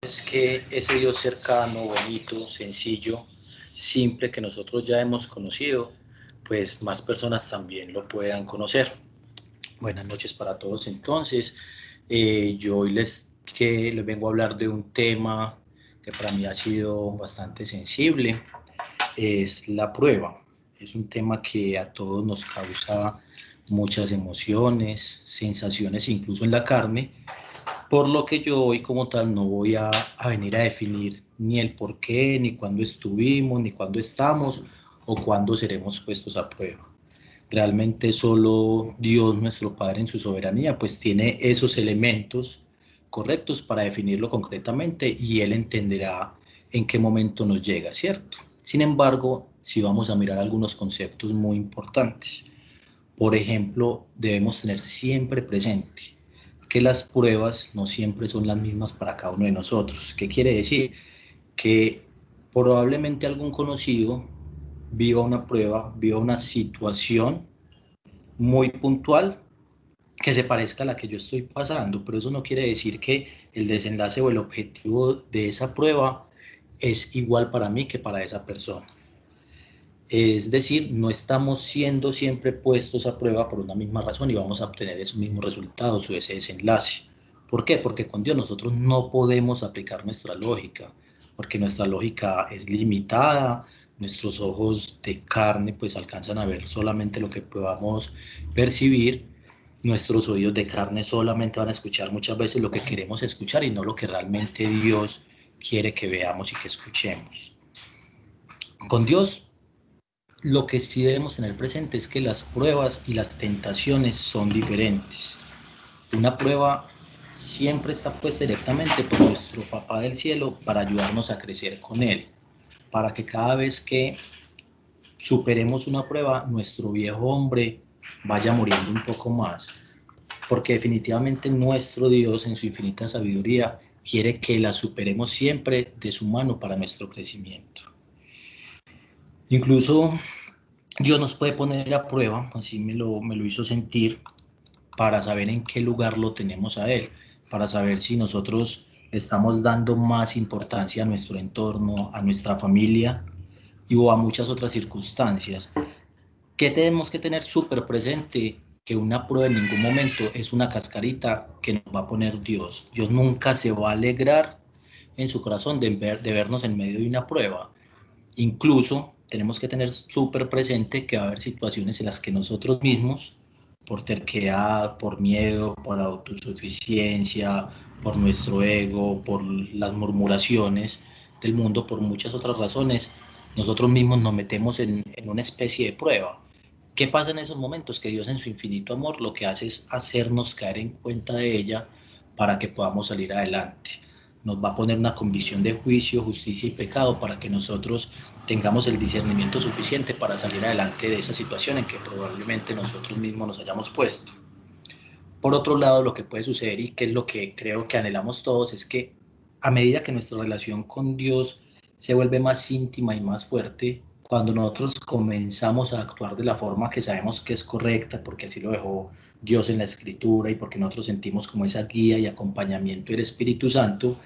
es que ese Dios cercano, bonito, sencillo, simple que nosotros ya hemos conocido, pues más personas también lo puedan conocer. Buenas noches para todos entonces. Yo hoy les vengo a hablar de un tema que para mí ha sido bastante sensible, es la prueba. Es un tema que a todos nos causa muchas emociones, sensaciones incluso en la carne, por lo que yo hoy como tal no voy a venir a definir ni el por qué, ni cuándo estuvimos, ni cuándo estamos o cuándo seremos puestos a prueba. Realmente solo Dios, nuestro Padre en su soberanía, pues tiene esos elementos correctos para definirlo concretamente y Él entenderá en qué momento nos llega, ¿cierto? Sin embargo, si vamos a mirar algunos conceptos muy importantes. Por ejemplo, debemos tener siempre presente que las pruebas no siempre son las mismas para cada uno de nosotros. ¿Qué quiere decir? Que probablemente algún conocido viva una prueba, viva una situación muy puntual que se parezca a la que yo estoy pasando, pero eso no quiere decir que el desenlace o el objetivo de esa prueba es igual para mí que para esa persona. Es decir, no estamos siendo siempre puestos a prueba por una misma razón y vamos a obtener esos mismos resultados o ese desenlace. ¿Por qué? Porque con Dios nosotros no podemos aplicar nuestra lógica, porque nuestra lógica es limitada, nuestros ojos de carne pues alcanzan a ver solamente lo que podamos percibir, nuestros oídos de carne solamente van a escuchar muchas veces lo que queremos escuchar y no lo que realmente Dios quiere que veamos y que escuchemos. Con Dios lo que sí debemos tener presente es que las pruebas y las tentaciones son diferentes. Una prueba siempre está puesta directamente por nuestro Papá del cielo para ayudarnos a crecer con Él, para que cada vez que superemos una prueba, nuestro viejo hombre vaya muriendo un poco más, porque definitivamente nuestro Dios en su infinita sabiduría quiere que la superemos siempre de su mano para nuestro crecimiento. Incluso Dios nos puede poner a prueba, así me lo hizo sentir, para saber en qué lugar lo tenemos a Él, para saber si nosotros le estamos dando más importancia a nuestro entorno, a nuestra familia o a muchas otras circunstancias. ¿Qué tenemos que tener súper presente? Que una prueba en ningún momento es una cascarita que nos va a poner Dios. Dios nunca se va a alegrar en su corazón de vernos en medio de una prueba. Incluso tenemos que tener súper presente que va a haber situaciones en las que nosotros mismos, por terquedad, por miedo, por autosuficiencia, por nuestro ego, por las murmuraciones del mundo, por muchas otras razones, nosotros mismos nos metemos en una especie de prueba. ¿Qué pasa en esos momentos? Que Dios en su infinito amor lo que hace es hacernos caer en cuenta de ella para que podamos salir adelante. Nos va a poner una convicción de juicio, justicia y pecado para que nosotros tengamos el discernimiento suficiente para salir adelante de esa situación en que probablemente nosotros mismos nos hayamos puesto. Por otro lado, lo que puede suceder y que es lo que creo que anhelamos todos es que a medida que nuestra relación con Dios se vuelve más íntima y más fuerte, cuando nosotros comenzamos a actuar de la forma que sabemos que es correcta, porque así lo dejó Dios en la Escritura y porque nosotros sentimos como esa guía y acompañamiento del Espíritu Santo,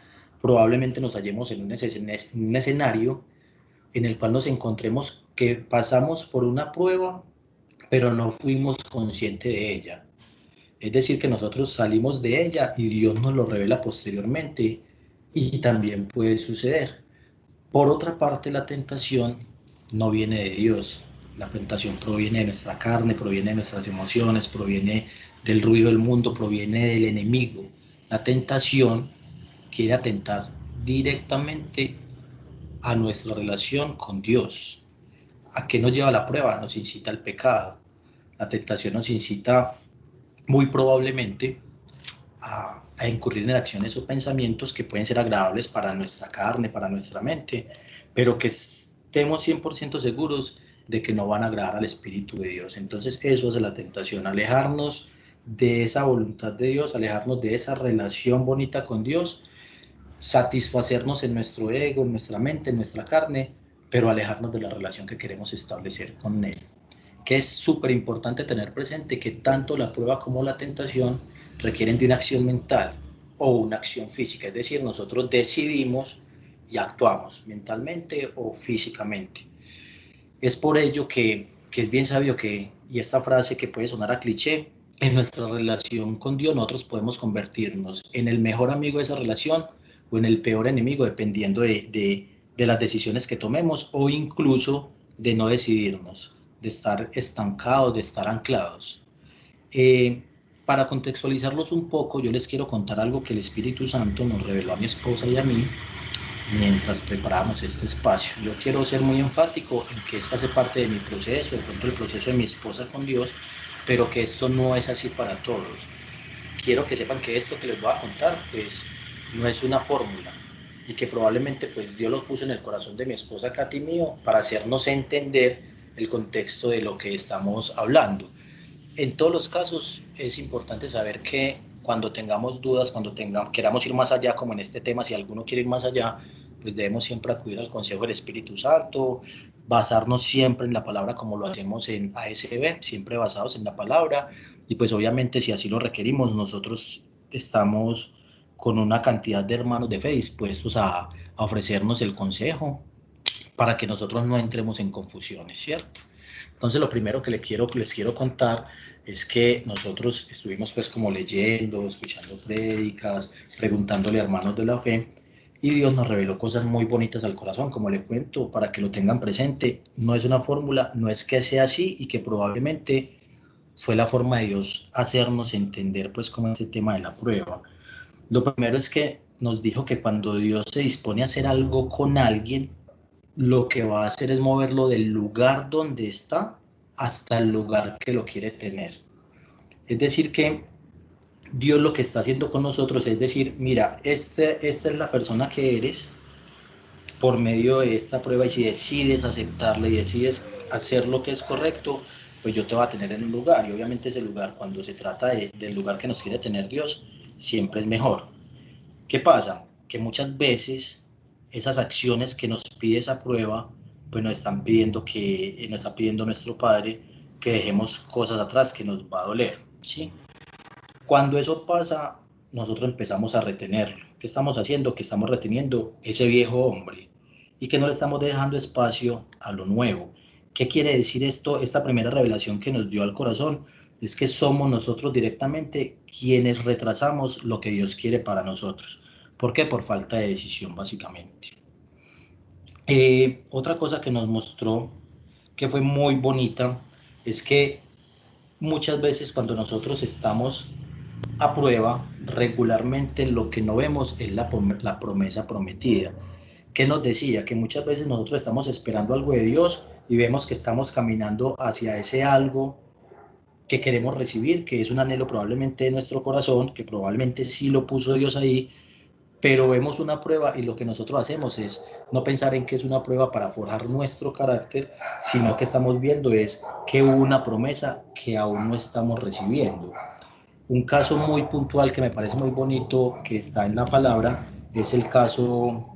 probablemente nos hallemos en un escenario en el cual nos encontremos que pasamos por una prueba, pero no fuimos conscientes de ella. Es decir, que nosotros salimos de ella y Dios nos lo revela posteriormente y también puede suceder. Por otra parte, la tentación no viene de Dios. La tentación proviene de nuestra carne, proviene de nuestras emociones, proviene del ruido del mundo, proviene del enemigo. La tentación quiere atentar directamente a nuestra relación con Dios. ¿A qué nos lleva la prueba? Nos incita al pecado. La tentación nos incita muy probablemente a incurrir en acciones o pensamientos que pueden ser agradables para nuestra carne, para nuestra mente, pero que estemos 100% seguros de que no van a agradar al Espíritu de Dios. Entonces eso es la tentación, alejarnos de esa voluntad de Dios, alejarnos de esa relación bonita con Dios, satisfacernos en nuestro ego, en nuestra mente, en nuestra carne, pero alejarnos de la relación que queremos establecer con Él. Que es súper importante tener presente que tanto la prueba como la tentación requieren de una acción mental. o una acción física, es decir, nosotros decidimos y actuamos mentalmente o físicamente. Es por ello que es bien sabio que, y esta frase que puede sonar a cliché, en nuestra relación con Dios nosotros podemos convertirnos en el mejor amigo de esa relación o en el peor enemigo, dependiendo de las decisiones que tomemos o incluso de no decidirnos, de estar estancados, de estar anclados. Para contextualizarlos un poco, yo les quiero contar algo que el Espíritu Santo nos reveló a mi esposa y a mí mientras preparamos este espacio. Yo quiero ser muy enfático en que esto hace parte de mi proceso, de pronto el proceso de mi esposa con Dios, pero que esto no es así para todos. Quiero que sepan que esto que les voy a contar, pues, no es una fórmula y que probablemente pues Dios lo puso en el corazón de mi esposa Katy mío para hacernos entender el contexto de lo que estamos hablando. En todos los casos es importante saber que cuando tengamos dudas, queramos ir más allá, como en este tema, si alguno quiere ir más allá, pues debemos siempre acudir al consejo del Espíritu Santo, basarnos siempre en la palabra como lo hacemos en ASB, siempre basados en la palabra, y pues obviamente si así lo requerimos, nosotros estamos con una cantidad de hermanos de fe dispuestos a ofrecernos el consejo para que nosotros no entremos en confusiones, ¿cierto? Entonces lo primero que les quiero contar es que nosotros estuvimos pues como leyendo, escuchando prédicas, preguntándole a hermanos de la fe y Dios nos reveló cosas muy bonitas al corazón, como les cuento, para que lo tengan presente. No es una fórmula, no es que sea así y que probablemente fue la forma de Dios hacernos entender pues como este tema de la prueba. Lo primero es que nos dijo que cuando Dios se dispone a hacer algo con alguien, lo que va a hacer es moverlo del lugar donde está hasta el lugar que lo quiere tener. Es decir, que Dios lo que está haciendo con nosotros es decir, mira, esta es la persona que eres por medio de esta prueba y si decides aceptarla y decides hacer lo que es correcto, pues yo te voy a tener en un lugar y obviamente ese lugar, cuando se trata del lugar que nos quiere tener Dios, siempre es mejor. ¿Qué pasa? Que muchas veces esas acciones que nos pide esa prueba, pues nos está pidiendo nuestro Padre que dejemos cosas atrás que nos va a doler, ¿sí? Cuando eso pasa, nosotros empezamos a retenerlo. ¿Qué estamos haciendo? Que estamos reteniendo ese viejo hombre y que no le estamos dejando espacio a lo nuevo. ¿Qué quiere decir esto? Esta primera revelación que nos dio al corazón es que somos nosotros directamente quienes retrasamos lo que Dios quiere para nosotros. ¿Por qué? Por falta de decisión, básicamente. Otra cosa que nos mostró que fue muy bonita es que muchas veces cuando nosotros estamos a prueba, regularmente lo que no vemos es la promesa prometida. ¿Qué nos decía? Que muchas veces nosotros estamos esperando algo de Dios y vemos que estamos caminando hacia ese algo que queremos recibir, que es un anhelo probablemente de nuestro corazón, que probablemente sí lo puso Dios ahí, pero vemos una prueba y lo que nosotros hacemos es no pensar en que es una prueba para forjar nuestro carácter, sino que estamos viendo es que hubo una promesa que aún no estamos recibiendo. Un caso muy puntual que me parece muy bonito que está en la palabra es el caso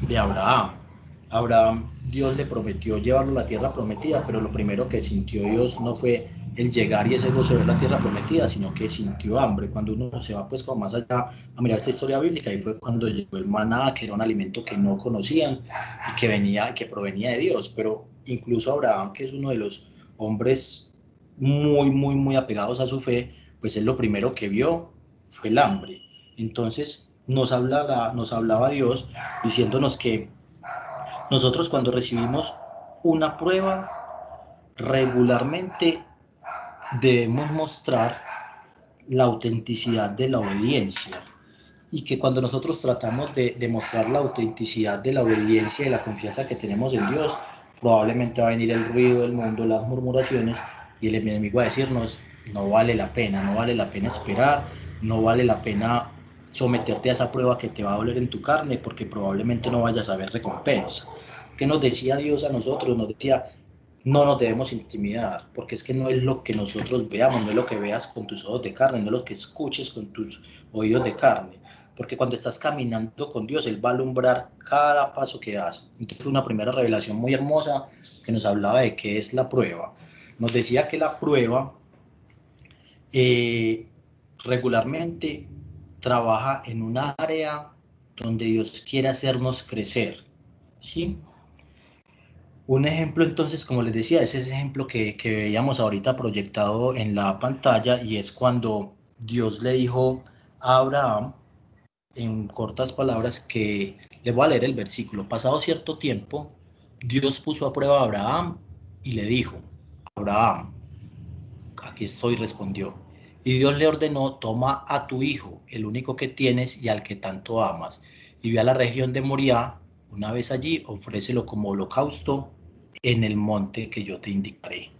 de Abraham. Abraham, Dios le prometió llevarlo a la tierra prometida, pero lo primero que sintió Dios no fue el llegar y ese gozo de la tierra prometida, sino que sintió hambre. Cuando uno se va pues como más allá a mirar esta historia bíblica, y fue cuando llegó el maná, que era un alimento que no conocían y que provenía de Dios. Pero incluso Abraham, que es uno de los hombres muy apegados a su fe, pues él lo primero que vio fue el hambre. Entonces nos hablaba Dios diciéndonos que nosotros cuando recibimos una prueba, regularmente debemos mostrar la autenticidad de la obediencia y que cuando nosotros tratamos de demostrar la autenticidad de la obediencia y de la confianza que tenemos en Dios, probablemente va a venir el ruido del mundo, las murmuraciones y el enemigo va a decirnos, no vale la pena, no vale la pena esperar, no vale la pena someterte a esa prueba que te va a doler en tu carne porque probablemente no vayas a ver recompensa. ¿Qué nos decía Dios a nosotros? Nos decía, no nos debemos intimidar, porque es que no es lo que nosotros veamos, no es lo que veas con tus ojos de carne, no es lo que escuches con tus oídos de carne, porque cuando estás caminando con Dios, Él va a alumbrar cada paso que das. Entonces fue una primera revelación muy hermosa que nos hablaba de qué es la prueba. Nos decía que la prueba regularmente trabaja en un área donde Dios quiere hacernos crecer, ¿sí? Un ejemplo entonces, como les decía, es ese ejemplo que veíamos ahorita proyectado en la pantalla, y es cuando Dios le dijo a Abraham, en cortas palabras, que le voy a leer el versículo. Pasado cierto tiempo, Dios puso a prueba a Abraham y le dijo: Abraham, aquí estoy, respondió. Y Dios le ordenó: toma a tu hijo, el único que tienes y al que tanto amas, y ve a la región de Moriah. Una vez allí, ofrécelo como holocausto en el monte que yo te indicaré.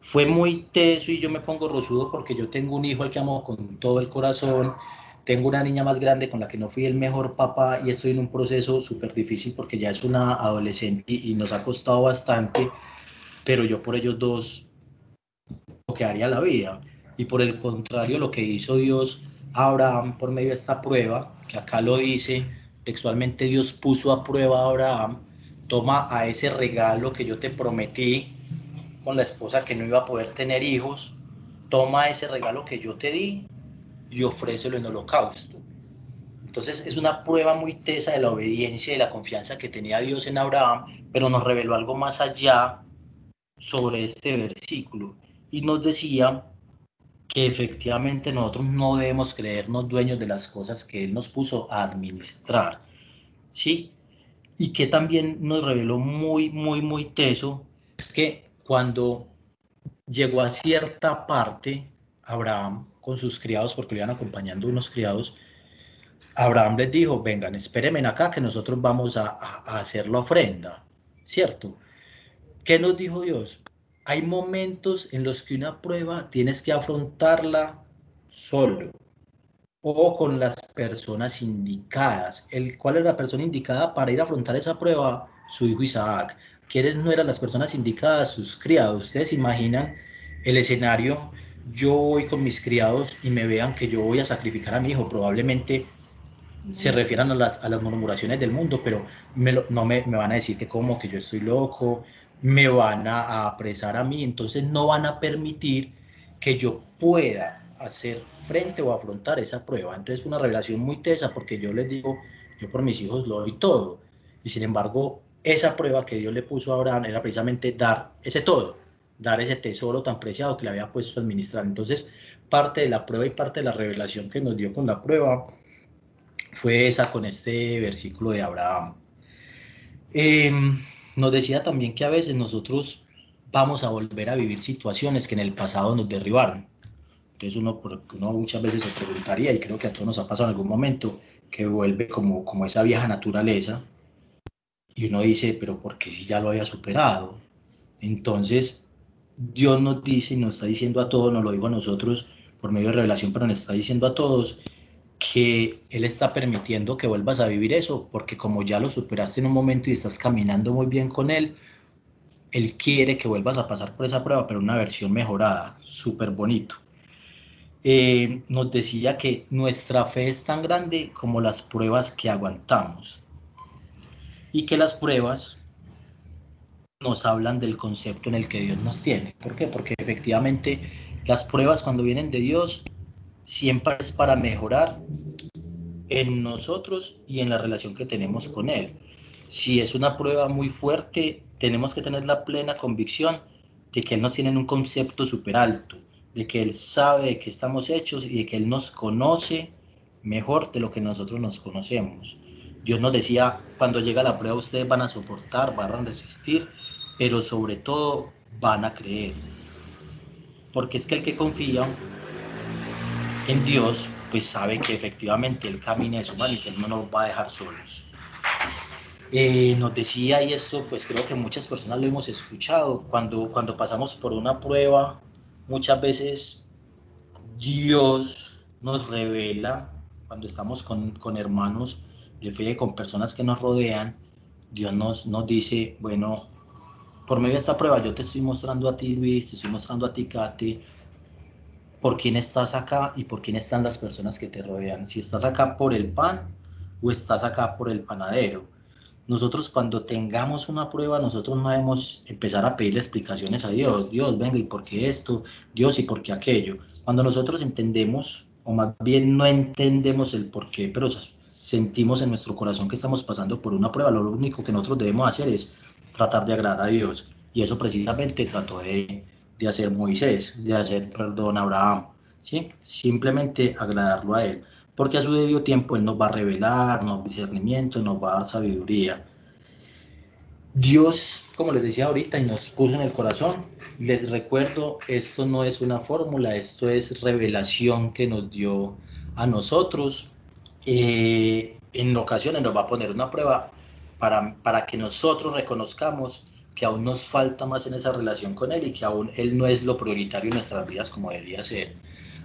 Fue muy teso, y yo me pongo rosudo porque yo tengo un hijo al que amo con todo el corazón. Tengo una niña más grande con la que no fui el mejor papá, y estoy en un proceso súper difícil porque ya es una adolescente y nos ha costado bastante, pero yo por ellos dos lo que haría la vida. Y por el contrario, lo que hizo Dios a Abraham por medio de esta prueba, que acá lo dice textualmente: Dios puso a prueba a Abraham. Toma a ese regalo que yo te prometí con la esposa que no iba a poder tener hijos, toma ese regalo que yo te di y ofrécelo en holocausto. Entonces es una prueba muy tesa de la obediencia y de la confianza que tenía Dios en Abraham, pero nos reveló algo más allá sobre este versículo, y nos decía que efectivamente nosotros no debemos creernos dueños de las cosas que Él nos puso a administrar, ¿sí? Y que también nos reveló muy, muy, muy teso, es que cuando llegó a cierta parte, Abraham con sus criados, porque le iban acompañando unos criados, Abraham les dijo: vengan, espérenme acá que nosotros vamos a hacer la ofrenda, ¿cierto? ¿Qué nos dijo Dios? Hay momentos en los que una prueba tienes que afrontarla solo o con las personas indicadas. ¿Cuál es la persona indicada para ir a afrontar esa prueba? Su hijo Isaac. ¿Quiénes no eran las personas indicadas? Sus criados. Ustedes imaginan el escenario: yo voy con mis criados y me vean que yo voy a sacrificar a mi hijo. Probablemente se refieran a las murmuraciones del mundo, pero no me van a decir que como que yo estoy loco, me van a apresar a mí, entonces no van a permitir que yo pueda hacer frente o afrontar esa prueba. Entonces fue una revelación muy tesa, porque yo les digo: yo por mis hijos lo doy todo, y sin embargo esa prueba que Dios le puso a Abraham era precisamente dar ese todo, dar ese tesoro tan preciado que le había puesto a administrar. Entonces parte de la prueba y parte de la revelación que nos dio con la prueba fue esa, con este versículo de Abraham. Eh, Nos decía también que a veces nosotros vamos a volver a vivir situaciones que en el pasado nos derribaron. Entonces uno muchas veces se preguntaría, y creo que a todos nos ha pasado en algún momento, que vuelve como esa vieja naturaleza, y uno dice: pero ¿por qué si ya lo había superado? Entonces Dios nos dice y nos está diciendo a todos, nos lo digo a nosotros por medio de revelación, pero nos está diciendo a todos que Él está permitiendo que vuelvas a vivir eso, porque como ya lo superaste en un momento y estás caminando muy bien con Él quiere que vuelvas a pasar por esa prueba, pero una versión mejorada, súper bonito. Nos decía que nuestra fe es tan grande como las pruebas que aguantamos, y que las pruebas nos hablan del concepto en el que Dios nos tiene. ¿Por qué? Porque efectivamente las pruebas, cuando vienen de Dios, siempre es para mejorar en nosotros y en la relación que tenemos con Él. Si es una prueba muy fuerte, tenemos que tener la plena convicción de que Él nos tiene en un concepto súper alto, de que Él sabe de qué estamos hechos y de que Él nos conoce mejor de lo que nosotros nos conocemos. Dios nos decía: cuando llega la prueba ustedes van a soportar, van a resistir, pero sobre todo van a creer. Porque es que el que confía en Dios, pues sabe que efectivamente Él camina de su mano y que Él no nos va a dejar solos. Nos decía, y esto pues creo que muchas personas lo hemos escuchado: cuando pasamos por una prueba, muchas veces Dios nos revela, cuando estamos con hermanos de fe, con personas que nos rodean, Dios nos dice: bueno, por medio de esta prueba yo te estoy mostrando a ti, Luis, te estoy mostrando a ti, Kate, por quién estás acá y por quién están las personas que te rodean. Si estás acá por el pan o estás acá por el panadero. Nosotros, cuando tengamos una prueba, nosotros no debemos empezar a pedirle explicaciones a Dios. Dios, venga, ¿y por qué esto? Dios, ¿y por qué aquello? Cuando nosotros entendemos o más bien no entendemos el por qué, pero sentimos en nuestro corazón que estamos pasando por una prueba. Lo único que nosotros debemos hacer es tratar de agradar a Dios. Y eso precisamente trató de hacer Moisés, de hacer, perdón, Abraham, ¿sí? Simplemente agradarlo a Él. Porque a su debido tiempo Él nos va a revelar, nos va a dar discernimiento, nos va a dar sabiduría. Dios, como les decía ahorita, y nos puso en el corazón, les recuerdo, esto no es una fórmula, esto es revelación que nos dio a nosotros. En ocasiones nos va a poner una prueba para que nosotros reconozcamos que aún nos falta más en esa relación con Él y que aún Él no es lo prioritario en nuestras vidas como debería ser.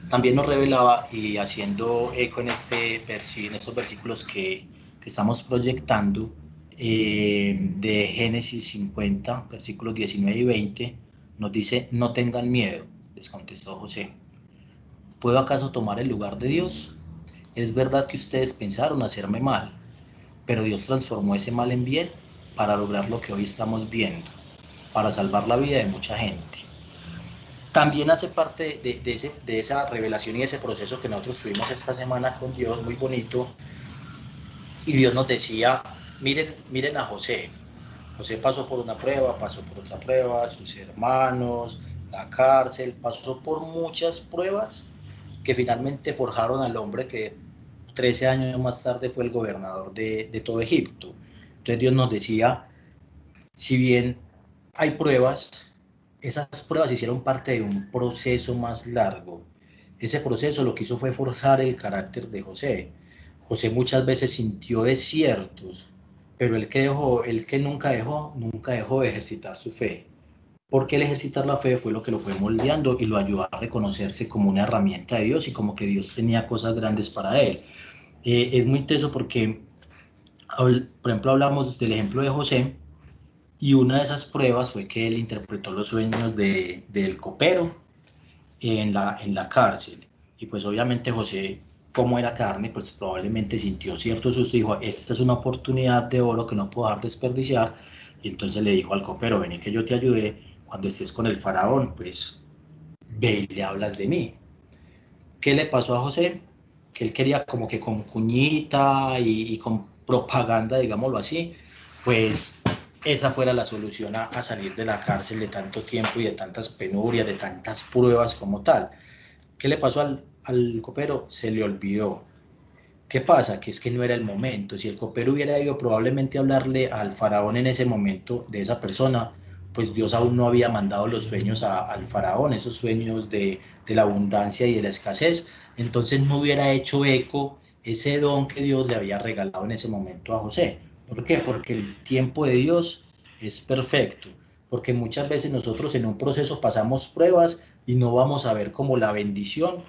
También nos revelaba, y haciendo eco en, en estos versículos que estamos proyectando, de Génesis 50, versículos 19 y 20, nos dice: no tengan miedo, les contestó José. ¿Puedo acaso tomar el lugar de Dios? Es verdad que ustedes pensaron hacerme mal, pero Dios transformó ese mal en bien para lograr lo que hoy estamos viendo, para salvar la vida de mucha gente. También hace parte de esa revelación y ese proceso que nosotros tuvimos esta semana con Dios, muy bonito, y Dios nos decía: miren a José. José pasó por una prueba, pasó por otra prueba, sus hermanos, la cárcel, pasó por muchas pruebas que finalmente forjaron al hombre que 13 años más tarde fue el gobernador de todo Egipto. Entonces Dios nos decía: si bien hay pruebas, esas pruebas hicieron parte de un proceso más largo. Ese proceso lo que hizo fue forjar el carácter de José. José muchas veces sintió desiertos, pero el que nunca dejó de ejercitar su fe. Porque el ejercitar la fe fue lo que lo fue moldeando y lo ayudó a reconocerse como una herramienta de Dios y como que Dios tenía cosas grandes para él. Es muy teso porque, por ejemplo, hablamos del ejemplo de José, y una de esas pruebas fue que él interpretó los sueños del copero en la cárcel. Y pues obviamente José, como era carne, pues probablemente sintió cierto susto y dijo: esta es una oportunidad de oro que no puedo dejar desperdiciar. Y entonces le dijo al copero: vení que yo te ayude, cuando estés con el faraón, pues ve y le hablas de mí. ¿Qué le pasó a José? Que él quería como que con cuñita y con propaganda, digámoslo así, pues esa fuera la solución a salir de la cárcel de tanto tiempo y de tantas penurias, de tantas pruebas como tal. ¿Qué le pasó al copero? Se le olvidó. ¿Qué pasa? Que es que no era el momento. Si el copero hubiera ido probablemente a hablarle al faraón en ese momento de esa persona, pues Dios aún no había mandado los sueños al faraón, esos sueños de la abundancia y de la escasez. Entonces no hubiera hecho eco ese don que Dios le había regalado en ese momento a José. ¿Por qué? Porque el tiempo de Dios es perfecto. Porque muchas veces nosotros en un proceso pasamos pruebas y no vamos a ver como la bendición,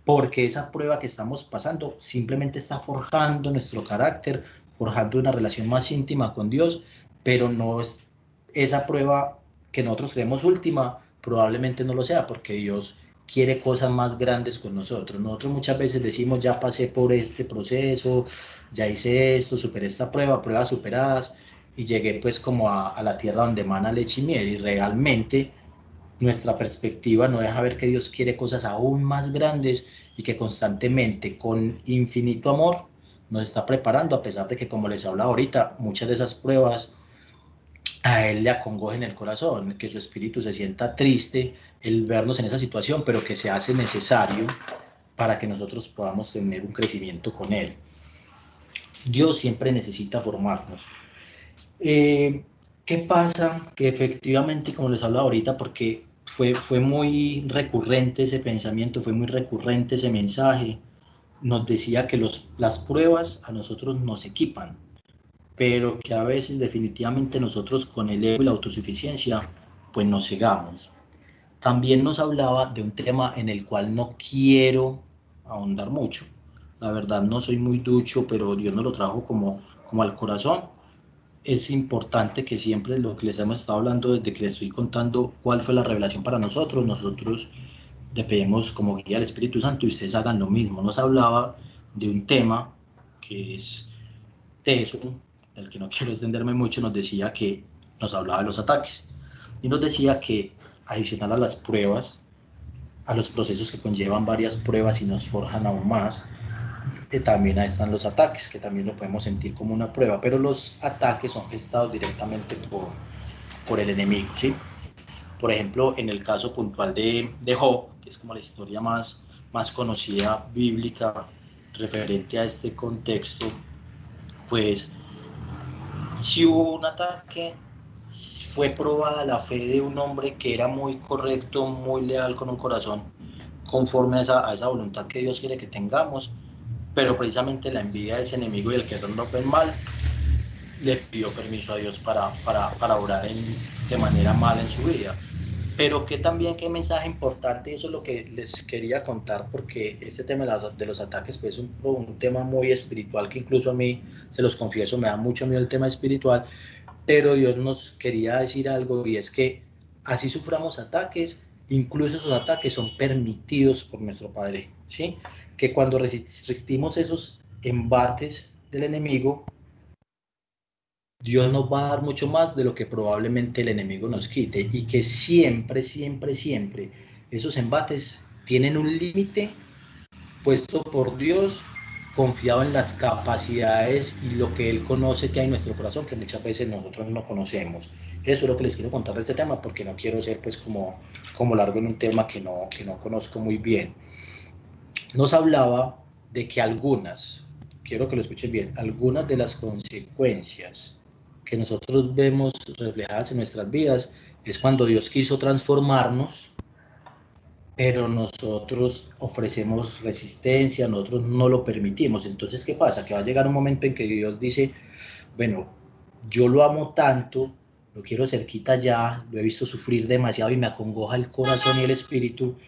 porque esa prueba que estamos pasando simplemente está forjando nuestro carácter, forjando una relación más íntima con Dios, pero no es esa prueba que nosotros creemos última, probablemente no lo sea, porque Dios quiere cosas más grandes con nosotros. Nosotros muchas veces decimos: ya pasé por este proceso, ya hice esto, superé esta prueba, pruebas superadas, y llegué pues como a la tierra donde mana leche y miel, y realmente nuestra perspectiva no deja ver que Dios quiere cosas aún más grandes y que constantemente, con infinito amor, nos está preparando, a pesar de que, como les hablaba ahorita, muchas de esas pruebas a Él le acongojen el corazón, que su espíritu se sienta triste el vernos en esa situación, pero que se hace necesario para que nosotros podamos tener un crecimiento con Él. Dios siempre necesita formarnos. Eh, ¿Qué pasa? Que efectivamente, como les hablaba ahorita, porque fue muy recurrente ese pensamiento, fue muy recurrente ese mensaje, nos decía que las pruebas a nosotros nos equipan, pero que a veces definitivamente nosotros con el ego y la autosuficiencia, pues nos cegamos. También nos hablaba de un tema en el cual no quiero ahondar mucho. La verdad no soy muy ducho, pero Dios nos lo trajo como al corazón. Es importante que siempre lo que les hemos estado hablando desde que les estoy contando cuál fue la revelación para nosotros, nosotros dependemos como guía al Espíritu Santo y ustedes hagan lo mismo. Nos hablaba de un tema que es teso, del que no quiero extenderme mucho. Nos decía que nos hablaba de los ataques y nos decía que adicional a las pruebas a los procesos que conllevan varias pruebas y nos forjan aún más. También ahí están los ataques, que también lo podemos sentir como una prueba, pero los ataques son gestados directamente por el enemigo, ¿sí? Por ejemplo, en el caso puntual de Job, que es como la historia más conocida bíblica referente a este contexto, pues si hubo un ataque, fue probada la fe de un hombre que era muy correcto, muy leal, con un corazón conforme a esa voluntad que Dios quiere que tengamos, pero precisamente la envidia de ese enemigo y el querernos ver mal le pidió permiso a Dios para orar de manera mala en su vida. Pero que también, qué mensaje importante, eso es lo que les quería contar, porque este tema de los ataques pues, es un tema muy espiritual, que incluso a mí, se los confieso, me da mucho miedo el tema espiritual, pero Dios nos quería decir algo, y es que así suframos ataques, incluso esos ataques son permitidos por nuestro Padre, ¿sí? Que cuando resistimos esos embates del enemigo, Dios nos va a dar mucho más de lo que probablemente el enemigo nos quite, y que siempre, siempre, siempre esos embates tienen un límite puesto por Dios, confiado en las capacidades y lo que Él conoce que hay en nuestro corazón, que muchas veces nosotros no conocemos. Eso es lo que les quiero contar de este tema, porque no quiero ser pues como largo en un tema que no conozco muy bien. Nos hablaba de que quiero que lo escuchen bien, algunas de las consecuencias que nosotros vemos reflejadas en nuestras vidas es cuando Dios quiso transformarnos, pero nosotros ofrecemos resistencia, nosotros no lo permitimos. Entonces, ¿qué pasa? Que va a llegar un momento en que Dios dice, bueno, yo lo amo tanto, lo quiero cerquita ya, lo he visto sufrir demasiado y me acongoja el corazón y el espíritu,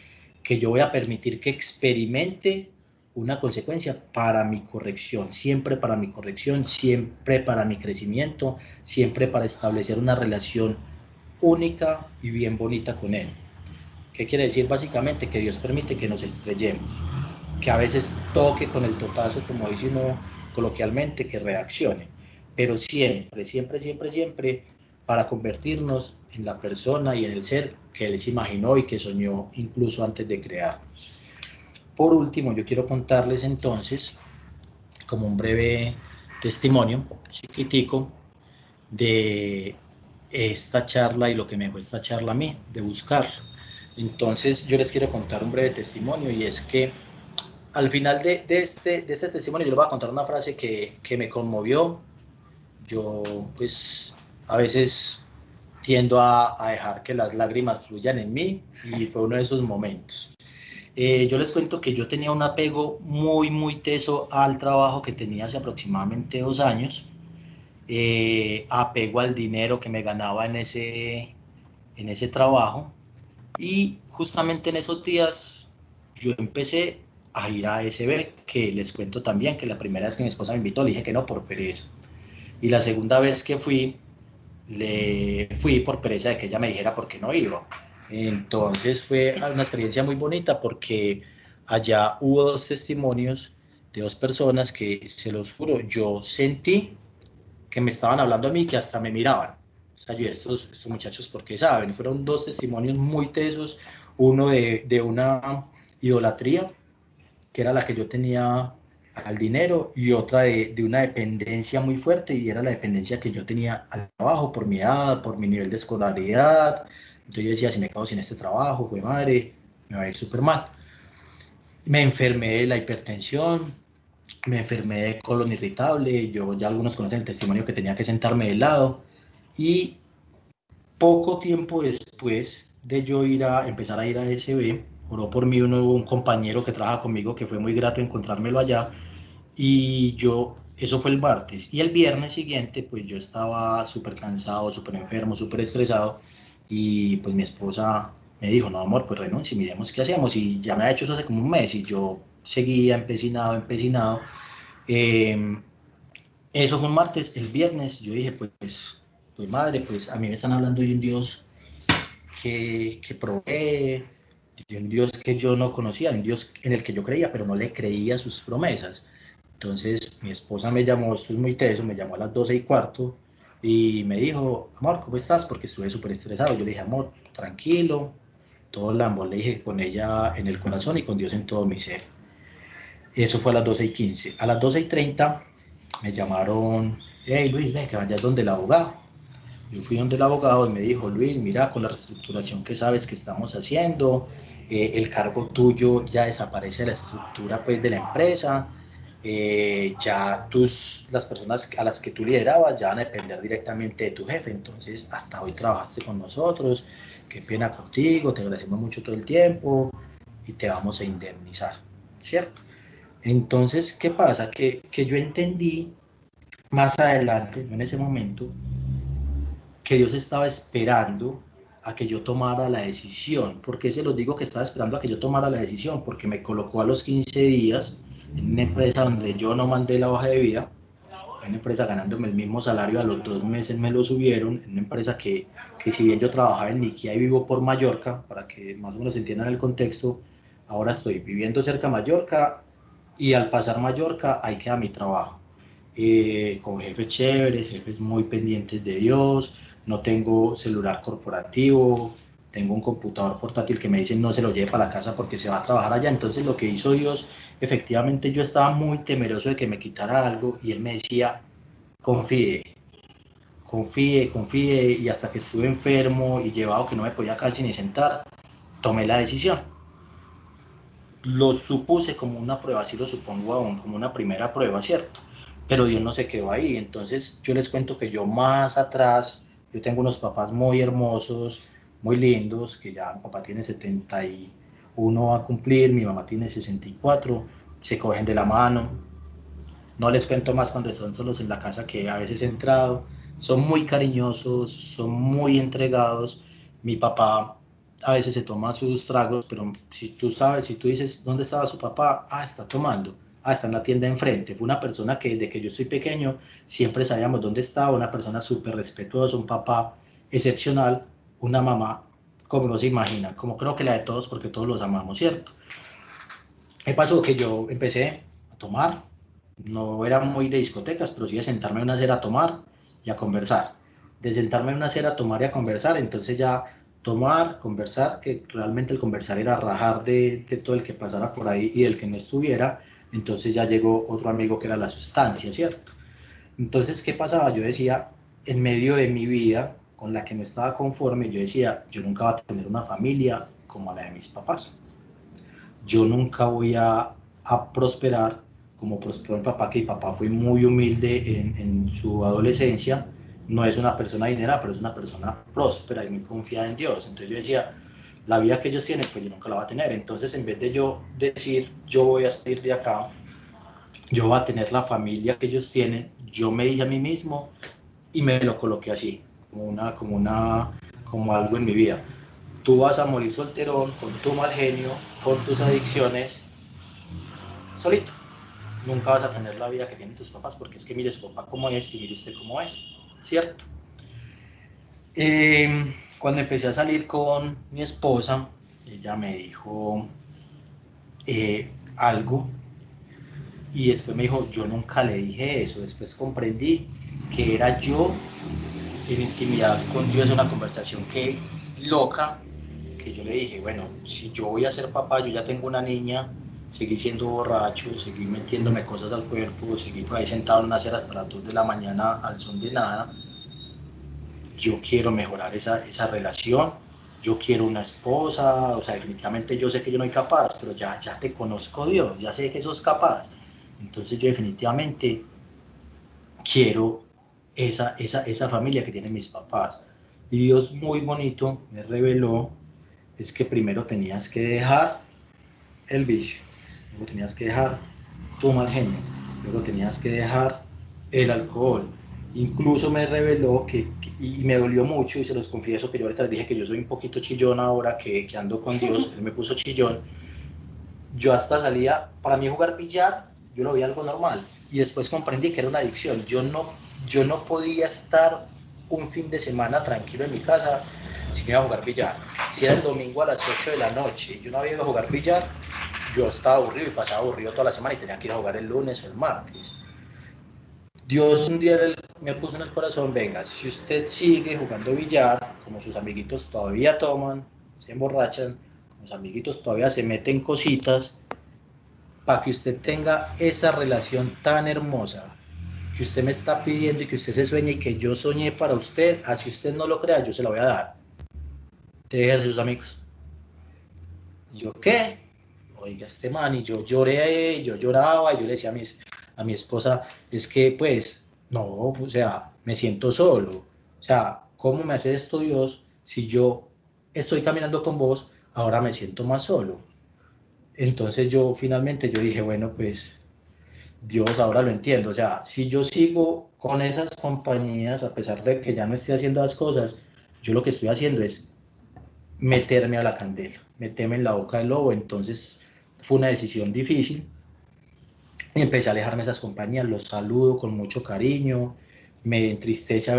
que yo voy a permitir que experimente una consecuencia para mi corrección, siempre para mi corrección, siempre para mi crecimiento, siempre para establecer una relación única y bien bonita con Él. ¿Qué quiere decir? Básicamente que Dios permite que nos estrellemos, que a veces toque con el totazo, como dice uno coloquialmente, que reaccione, pero siempre, siempre, siempre, siempre para convertirnos en la persona y en el ser que Él se imaginó y que soñó incluso antes de crearnos. Por último, yo quiero contarles entonces, como un breve testimonio chiquitico, de esta charla y lo que me dejó esta charla a mí, de buscarlo. Entonces yo les quiero contar un breve testimonio, y es que al final de este testimonio yo les voy a contar una frase que me conmovió. Yo pues a veces tiendo a dejar que las lágrimas fluyan en mí, y fue uno de esos momentos. Yo les cuento que yo tenía un apego muy, muy teso al trabajo que tenía hace aproximadamente 2 años, apego al dinero que me ganaba en ese trabajo, y justamente en esos días yo empecé a ir a ASB, que les cuento también que la primera vez que mi esposa me invitó le dije que no por pereza, y la segunda vez que le fui por pereza de que ella me dijera por qué no iba. Entonces fue una experiencia muy bonita, porque allá hubo 2 testimonios de 2 personas que, se los juro, yo sentí que me estaban hablando a mí, que hasta me miraban. O sea, yo, estos muchachos, ¿por qué saben? Fueron 2 testimonios muy tesos, uno de una idolatría, que era la que yo tenía al dinero, y otra de una dependencia muy fuerte, y era la dependencia que yo tenía al trabajo por mi edad, por mi nivel de escolaridad. Entonces yo decía, si me quedo sin este trabajo, güey madre, me va a ir súper mal. Me enfermé de la hipertensión, me enfermé de colon irritable, yo ya algunos conocen el testimonio que tenía que sentarme de lado, y poco tiempo después de yo empezar a ir a SB, oró por mí un compañero que trabaja conmigo, que fue muy grato encontrármelo allá, y eso fue el martes, y el viernes siguiente pues yo estaba súper cansado, súper enfermo, súper estresado, y pues mi esposa me dijo, no amor, pues renuncia y miremos qué hacemos, y ya me ha hecho eso hace como un mes, y yo seguía empecinado, empecinado. eh, Eso fue un martes. El viernes yo dije, pues madre, pues a mí me están hablando de un Dios que provee, de un Dios que yo no conocía, de un Dios en el que yo creía, pero no le creía sus promesas. Entonces mi esposa me llamó, esto es muy teso, me llamó a las 12:15 y me dijo, amor, ¿cómo estás? Porque estuve súper estresado. Yo le dije, amor, tranquilo, todo el amor le dije con ella en el corazón y con Dios en todo mi ser. Eso fue a las 12:15. A las 12:30 me llamaron, hey Luis, ve que vayas donde el abogado. Yo fui donde el abogado y me dijo, Luis, mira, con la reestructuración que sabes que estamos haciendo, el cargo tuyo ya desaparece de la estructura pues, de la empresa, ya las personas a las que tú liderabas ya van a depender directamente de tu jefe, entonces hasta hoy trabajaste con nosotros, qué pena contigo, te agradecemos mucho todo el tiempo y te vamos a indemnizar, ¿cierto? Entonces, ¿qué pasa? Que yo entendí más adelante, no en ese momento, que Dios estaba esperando a que yo tomara la decisión. ¿Por qué se los digo que estaba esperando a que yo tomara la decisión? Porque me colocó a los 15 días en una empresa donde yo no mandé la hoja de vida, en una empresa ganándome el mismo salario, a los 2 meses me lo subieron, en una empresa que si bien yo trabajaba en Niquía y vivo por Mallorca, para que más o menos entiendan el contexto, ahora estoy viviendo cerca de Mallorca y al pasar Mallorca ahí queda mi trabajo. Con jefes chéveres, jefes muy pendientes de Dios, no tengo celular corporativo, tengo un computador portátil que me dicen no se lo lleve para la casa porque se va a trabajar allá. Entonces lo que hizo Dios, efectivamente yo estaba muy temeroso de que me quitara algo y él me decía, confíe, confíe, confíe, y hasta que estuve enfermo y llevado que no me podía casi ni sentar, tomé la decisión. Lo supuse como una prueba, así lo supongo aún, como una primera prueba, ¿cierto? Pero Dios no se quedó ahí. Entonces yo les cuento que yo más atrás, yo tengo unos papás muy hermosos, muy lindos, que ya mi papá tiene 71 a cumplir, mi mamá tiene 64, se cogen de la mano. No les cuento más cuando están solos en la casa que a veces he entrado. Son muy cariñosos, son muy entregados. Mi papá a veces se toma sus tragos, pero si tú sabes, si tú dices, ¿dónde estaba su papá? Ah, está tomando. Ah, está en la tienda enfrente. Fue una persona que desde que yo soy pequeño siempre sabíamos dónde estaba, una persona súper respetuosa, un papá excepcional, una mamá como no se imagina, como creo que la de todos porque todos los amamos, ¿cierto? Me pasó que yo empecé a tomar, no era muy de discotecas, pero sí de sentarme en una acera a tomar y a conversar. De sentarme en una acera a tomar y a conversar, entonces ya tomar, conversar, que realmente el conversar era rajar de todo el que pasara por ahí y del que no estuviera, entonces ya llegó otro amigo que era la sustancia, ¿cierto? Entonces, ¿qué pasaba? Yo decía, en medio de mi vida, con la que no estaba conforme, yo decía, yo nunca voy a tener una familia como la de mis papás. Yo nunca voy a prosperar como prosperó mi papá, que mi papá fue muy humilde en su adolescencia, no es una persona adinerada, pero es una persona próspera y muy confiada en Dios. Entonces yo decía, la vida que ellos tienen, pues yo nunca la voy a tener. Entonces en vez de yo decir, yo voy a salir de acá, yo voy a tener la familia que ellos tienen, yo me dije a mí mismo y me lo coloqué así, como algo en mi vida. Tú vas a morir solterón, con tu mal genio, con tus adicciones, solito. Nunca vas a tener la vida que tienen tus papás, porque es que mire su papá cómo es y mire usted cómo es, ¿cierto? Cuando empecé a salir con mi esposa, ella me dijo algo y después me dijo, yo nunca le dije eso, después comprendí que era yo en intimidad con Dios, una conversación que loca, que yo le dije, bueno, si yo voy a ser papá, yo ya tengo una niña, seguí siendo borracho, seguí metiéndome cosas al cuerpo, seguí por ahí sentado en una acera hasta las 2 de la mañana al son de nada, yo quiero mejorar esa relación, yo quiero una esposa, o sea, definitivamente yo sé que yo no soy capaz, pero ya te conozco Dios, ya sé que sos capaz, entonces yo definitivamente quiero esa familia que tienen mis papás. Y Dios muy bonito me reveló es que primero tenías que dejar el vicio, luego tenías que dejar tu mal genio, luego tenías que dejar el alcohol. Incluso me reveló y me dolió mucho, y se los confieso que yo ahorita les dije que yo soy un poquito chillón ahora que ando con Dios, él me puso chillón. Yo hasta salía, para mí jugar billar, yo lo veía algo normal, y después comprendí que era una adicción. Yo no podía estar un fin de semana tranquilo en mi casa si me iba a jugar billar. Si era el domingo a las 8 de la noche y yo no había ido a jugar billar, yo estaba aburrido y pasaba aburrido toda la semana y tenía que ir a jugar el lunes o el martes. Dios un día me puso en el corazón, venga, si usted sigue jugando billar, como sus amiguitos todavía toman, se emborrachan, con los amiguitos todavía se meten cositas, para que usted tenga esa relación tan hermosa que usted me está pidiendo y que usted se sueñe y que yo soñé para usted, así usted no lo crea, yo se la voy a dar. Deje a sus amigos. ¿Yo qué? Oiga, este man, y yo lloré, yo lloraba, y yo le decía a mi esposa, es que pues, no, o sea, me siento solo. O sea, ¿cómo me hace esto Dios si yo estoy caminando con vos, ahora me siento más solo? Entonces yo finalmente yo dije, bueno, pues Dios, ahora lo entiendo. O sea, si yo sigo con esas compañías, a pesar de que ya no esté haciendo las cosas, yo lo que estoy haciendo es meterme a la candela, meterme en la boca del lobo. Entonces fue una decisión difícil y empecé a alejarme de esas compañías, los saludo con mucho cariño, me entristece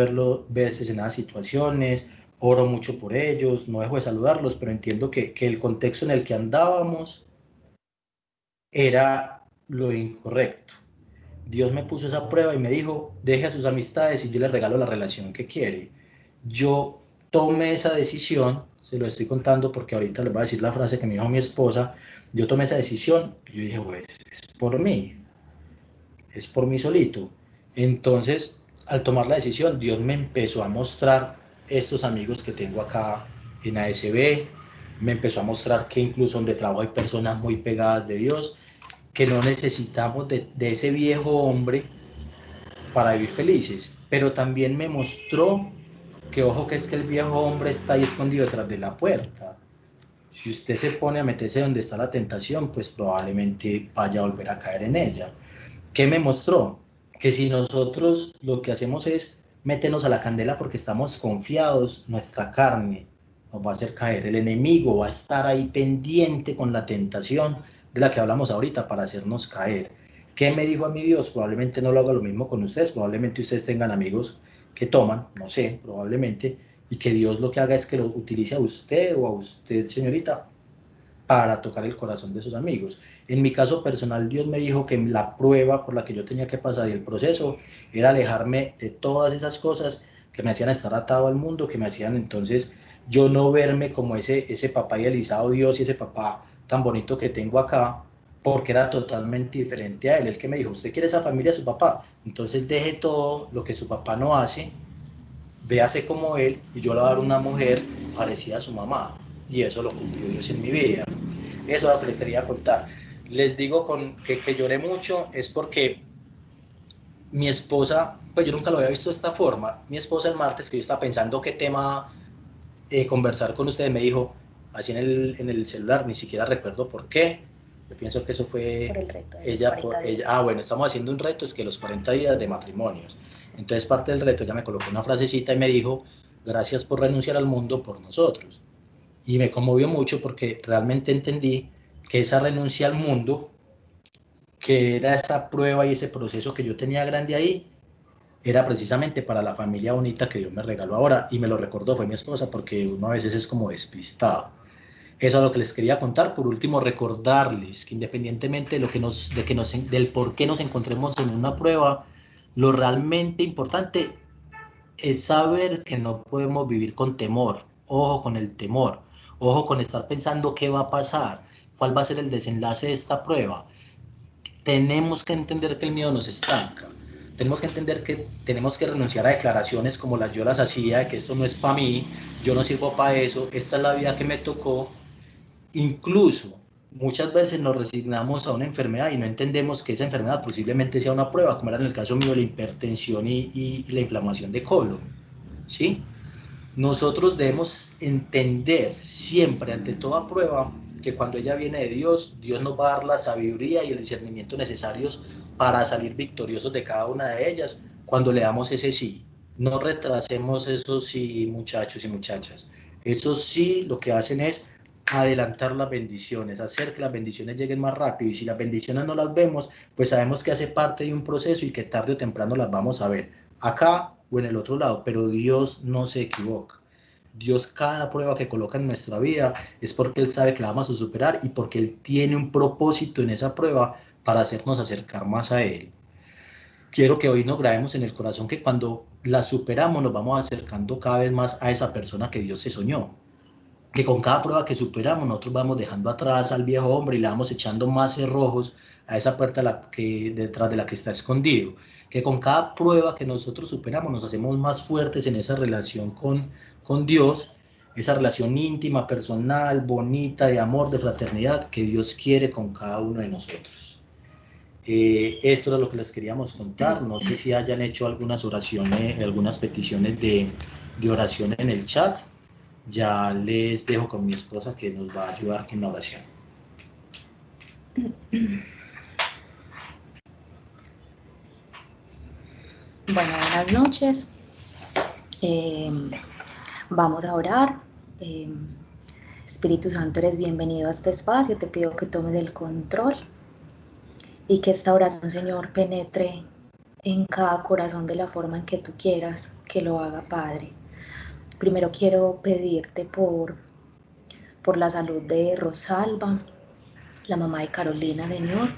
verse en esas situaciones, oro mucho por ellos, no dejo de saludarlos, pero entiendo que el contexto en el que andábamos era lo incorrecto. Dios me puso esa prueba y me dijo, deje a sus amistades y yo le regalo la relación que quiere. Yo tomé esa decisión, se lo estoy contando porque ahorita les voy a decir la frase que me dijo mi esposa, yo tomé esa decisión, yo dije, pues es por mí solito. Entonces, al tomar la decisión, Dios me empezó a mostrar estos amigos que tengo acá en ASB, me empezó a mostrar que incluso donde trabajo hay personas muy pegadas de Dios, que no necesitamos de ese viejo hombre para vivir felices, pero también me mostró que ojo que es que el viejo hombre está ahí escondido detrás de la puerta. Si usted se pone a meterse donde está la tentación, pues probablemente vaya a volver a caer en ella. ¿Qué me mostró? Que si nosotros lo que hacemos es meternos a la candela porque estamos confiados, nuestra carne nos va a hacer caer. El enemigo va a estar ahí pendiente con la tentación de la que hablamos ahorita para hacernos caer. ¿Qué me dijo a mí Dios? Probablemente no lo haga lo mismo con ustedes, probablemente ustedes tengan amigos que toman, no sé, probablemente, y que Dios lo que haga es que lo utilice a usted o a usted, señorita, para tocar el corazón de sus amigos. En mi caso personal, Dios me dijo que la prueba por la que yo tenía que pasar y el proceso era alejarme de todas esas cosas que me hacían estar atado al mundo, que me hacían entonces yo no verme como ese papá idealizado Dios y ese papá tan bonito que tengo acá, porque era totalmente diferente a él. El que me dijo, usted quiere esa familia de su papá, entonces deje todo lo que su papá no hace, véase como él y yo le voy a dar una mujer parecida a su mamá. Y eso lo cumplió Dios en mi vida. Eso es lo que les quería contar. Les digo que lloré mucho, es porque mi esposa, pues yo nunca lo había visto de esta forma. Mi esposa el martes, que yo estaba pensando qué tema conversar con ustedes, me dijo, así en el celular, ni siquiera recuerdo por qué. Yo pienso que eso fue Por el reto de ella, bueno, estamos haciendo un reto, es que los 40 días de matrimonios. Entonces parte del reto, ella me colocó una frasecita y me dijo, gracias por renunciar al mundo por nosotros. Y me conmovió mucho porque realmente entendí que esa renuncia al mundo, que era esa prueba y ese proceso que yo tenía grande ahí, era precisamente para la familia bonita que Dios me regaló ahora, y me lo recordó, fue mi esposa, porque uno a veces es como despistado. Eso es lo que les quería contar. Por último, recordarles que independientemente de lo que del por qué nos encontremos en una prueba, lo realmente importante es saber que no podemos vivir con temor. Ojo con el temor, ojo con estar pensando qué va a pasar, cuál va a ser el desenlace de esta prueba. Tenemos que entender que el miedo nos estanca. Tenemos que entender que tenemos que renunciar a declaraciones como las yo las hacía, de que esto no es para mí, yo no sirvo para eso, esta es la vida que me tocó. Incluso muchas veces nos resignamos a una enfermedad y no entendemos que esa enfermedad posiblemente sea una prueba, como era en el caso mío la hipertensión y la inflamación de colon, ¿sí? Nosotros debemos entender siempre ante toda prueba que cuando ella viene de Dios, Dios nos va a dar la sabiduría y el discernimiento necesarios para salir victoriosos de cada una de ellas cuando le damos ese sí. No retrasemos esos sí, muchachos y muchachas. Esos sí lo que hacen es adelantar las bendiciones, hacer que las bendiciones lleguen más rápido, y si las bendiciones no las vemos, pues sabemos que hace parte de un proceso y que tarde o temprano las vamos a ver, acá o en el otro lado, pero Dios no se equivoca. Dios, cada prueba que coloca en nuestra vida es porque Él sabe que la vamos a superar y porque Él tiene un propósito en esa prueba para hacernos acercar más a Él. Quiero que hoy nos grabemos en el corazón que cuando la superamos nos vamos acercando cada vez más a esa persona que Dios se soñó. que con cada prueba que superamos nosotros vamos dejando atrás al viejo hombre y le vamos echando más cerrojos a esa puerta detrás de la que está escondido, que con cada prueba que nosotros superamos nos hacemos más fuertes en esa relación con Dios, esa relación íntima, personal, bonita, de amor, de fraternidad que Dios quiere con cada uno de nosotros. Esto es lo que les queríamos contar. No sé si hayan hecho algunas oraciones, algunas peticiones de oración en el chat. Ya les dejo con mi esposa que nos va a ayudar en la oración. Bueno, buenas noches. Vamos a orar. Espíritu Santo, eres bienvenido a este espacio. Te pido que tomes el control y que esta oración, Señor, penetre en cada corazón de la forma en que tú quieras que lo haga, Padre. Primero quiero pedirte por la salud de Rosalba, la mamá de Carolina, Señor,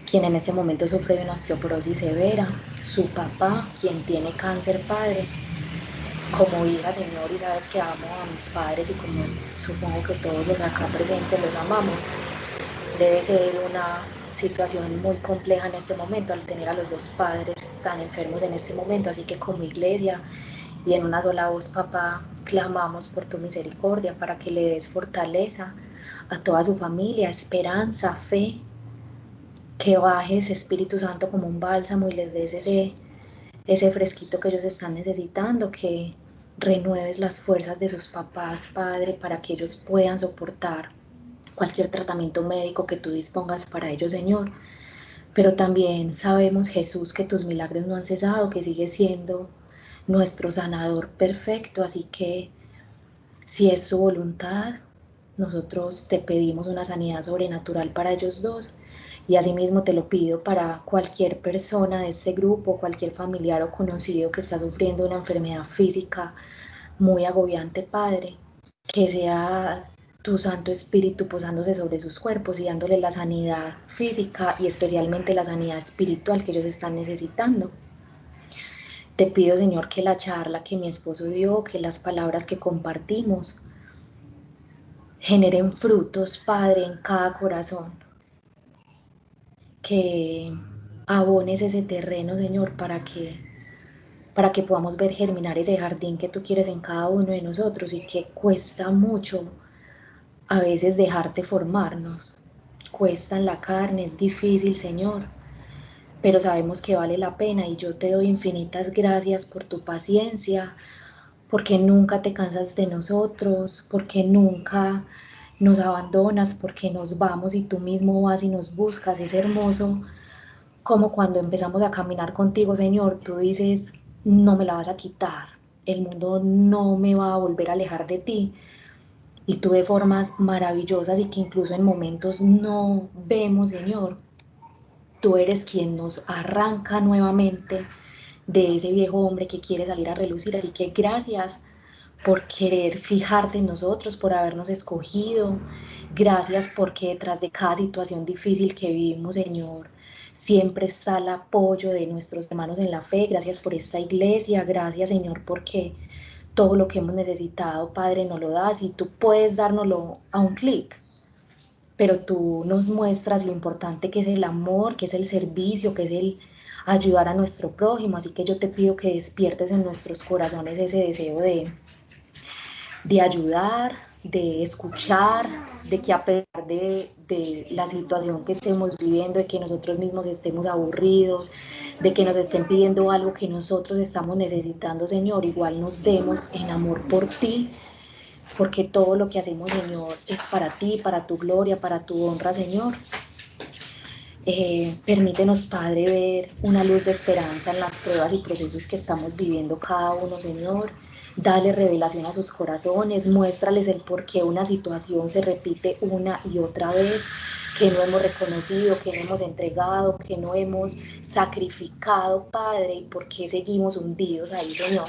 quien en este momento sufre de una osteoporosis severa, su papá, quien tiene cáncer, Padre. Como hija, Señor, y sabes que amo a mis padres y como supongo que todos los acá presentes los amamos, debe ser una situación muy compleja en este momento al tener a los dos padres tan enfermos en este momento, así que como iglesia y en una sola voz, papá, clamamos por tu misericordia para que le des fortaleza a toda su familia, esperanza, fe, que bajes, Espíritu Santo, como un bálsamo y les des ese fresquito que ellos están necesitando, que renueves las fuerzas de sus papás, Padre, para que ellos puedan soportar cualquier tratamiento médico que tú dispongas para ellos, Señor. Pero también sabemos, Jesús, que tus milagros no han cesado, que sigues siendo nuestro sanador perfecto, así que si es su voluntad, nosotros te pedimos una sanidad sobrenatural para ellos dos y asimismo te lo pido para cualquier persona de este grupo, cualquier familiar o conocido que está sufriendo una enfermedad física muy agobiante, Padre, que sea tu Santo Espíritu posándose sobre sus cuerpos y dándole la sanidad física y especialmente la sanidad espiritual que ellos están necesitando. Te pido, Señor, que la charla que mi esposo dio, que las palabras que compartimos, generen frutos, Padre, en cada corazón, que abones ese terreno, Señor, para que podamos ver germinar ese jardín que tú quieres en cada uno de nosotros y que cuesta mucho a veces dejarte formarnos. Cuesta en la carne, es difícil, Señor, pero sabemos que vale la pena y yo te doy infinitas gracias por tu paciencia, porque nunca te cansas de nosotros, porque nunca nos abandonas, porque nos vamos y tú mismo vas y nos buscas. Es hermoso como cuando empezamos a caminar contigo, Señor, tú dices, no me la vas a quitar, el mundo no me va a volver a alejar de ti. Y tú de formas maravillosas y que incluso en momentos no vemos, Señor, tú eres quien nos arranca nuevamente de ese viejo hombre que quiere salir a relucir. Así que gracias por querer fijarte en nosotros, por habernos escogido. Gracias porque detrás de cada situación difícil que vivimos, Señor, siempre está el apoyo de nuestros hermanos en la fe. Gracias por esta iglesia. Gracias, Señor, porque todo lo que hemos necesitado, Padre, nos lo das y tú puedes dárnoslo a un clic. Pero tú nos muestras lo importante que es el amor, que es el servicio, que es el ayudar a nuestro prójimo. Así que yo te pido que despiertes en nuestros corazones ese deseo de ayudar, de escuchar, de que a pesar de la situación que estemos viviendo, de que nosotros mismos estemos aburridos, de que nos estén pidiendo algo que nosotros estamos necesitando, Señor, igual nos demos en amor por ti, porque todo lo que hacemos, Señor, es para ti, para tu gloria, para tu honra, Señor. Permítenos, Padre, ver una luz de esperanza en las pruebas y procesos que estamos viviendo cada uno, Señor. Dale revelación a sus corazones, muéstrales el por qué una situación se repite una y otra vez, que no hemos reconocido, que no hemos entregado, que no hemos sacrificado, Padre, y por qué seguimos hundidos ahí, Señor.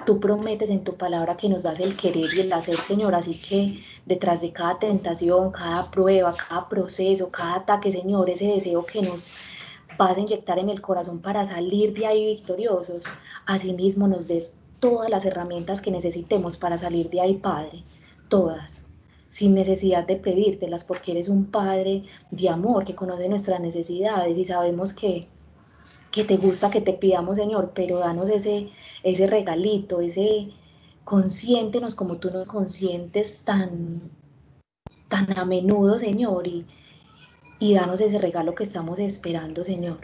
Tú prometes en tu palabra que nos das el querer y el hacer, Señor, así que detrás de cada tentación, cada prueba, cada proceso, cada ataque, Señor, ese deseo que nos vas a inyectar en el corazón para salir de ahí victoriosos, asimismo nos des todas las herramientas que necesitemos para salir de ahí, Padre. todas, sin necesidad de pedírtelas, porque eres un Padre de amor que conoce nuestras necesidades y sabemos que te gusta que te pidamos, Señor, pero danos ese regalito, consiéntenos como tú nos consientes tan a menudo, Señor, y danos ese regalo que estamos esperando, Señor.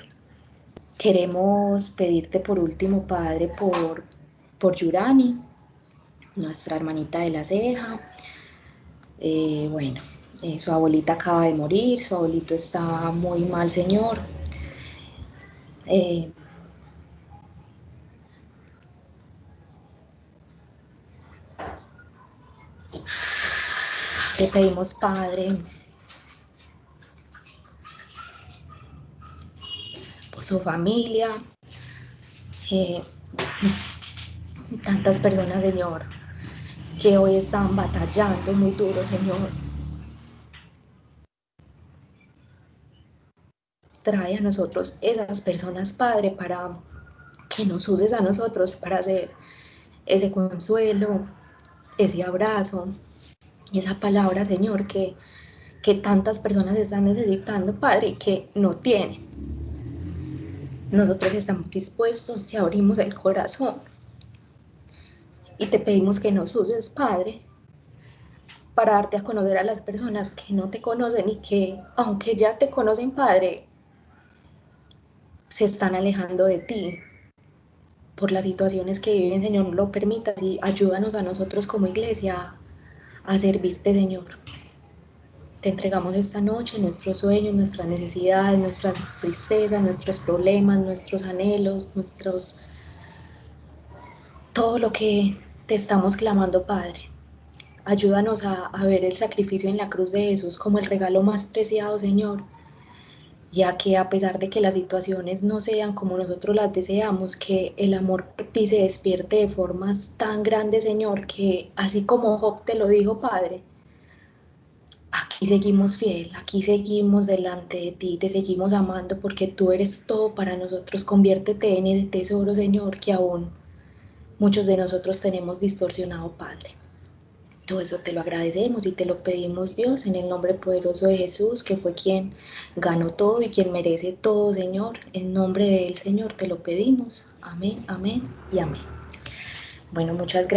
Queremos pedirte por último, Padre, por Yurani, nuestra hermanita de la ceja. Bueno, su abuelita acaba de morir, su abuelito está muy mal, Señor. Te pedimos, Padre, por su familia, tantas personas, Señor, que hoy están batallando muy duro, Señor. Trae a nosotros esas personas, Padre, para que nos uses a nosotros para hacer ese consuelo, ese abrazo, esa palabra, Señor, que tantas personas están necesitando, Padre, que no tienen. Nosotros estamos dispuestos, te abrimos el corazón y te pedimos que nos uses, Padre, para darte a conocer a las personas que no te conocen y que, aunque ya te conocen, Padre, se están alejando de ti por las situaciones que viven, Señor, no lo permitas y ayúdanos a nosotros como iglesia a servirte, Señor. Te entregamos esta noche nuestros sueños, nuestras necesidades, nuestras tristezas, nuestros problemas, nuestros anhelos, todo lo que te estamos clamando, Padre. Ayúdanos a ver el sacrificio en la cruz de Jesús como el regalo más preciado, Señor, ya que a pesar de que las situaciones no sean como nosotros las deseamos, que el amor por ti se despierte de formas tan grandes, Señor, que así como Job te lo dijo, Padre, aquí seguimos fiel, aquí seguimos delante de ti, te seguimos amando porque tú eres todo para nosotros. Conviértete en el tesoro, Señor, que aún muchos de nosotros tenemos distorsionado, Padre. Todo eso te lo agradecemos y te lo pedimos, Dios, en el nombre poderoso de Jesús, que fue quien ganó todo y quien merece todo, Señor. En nombre del Señor te lo pedimos. Amén, amén y amén. Bueno, muchas gracias.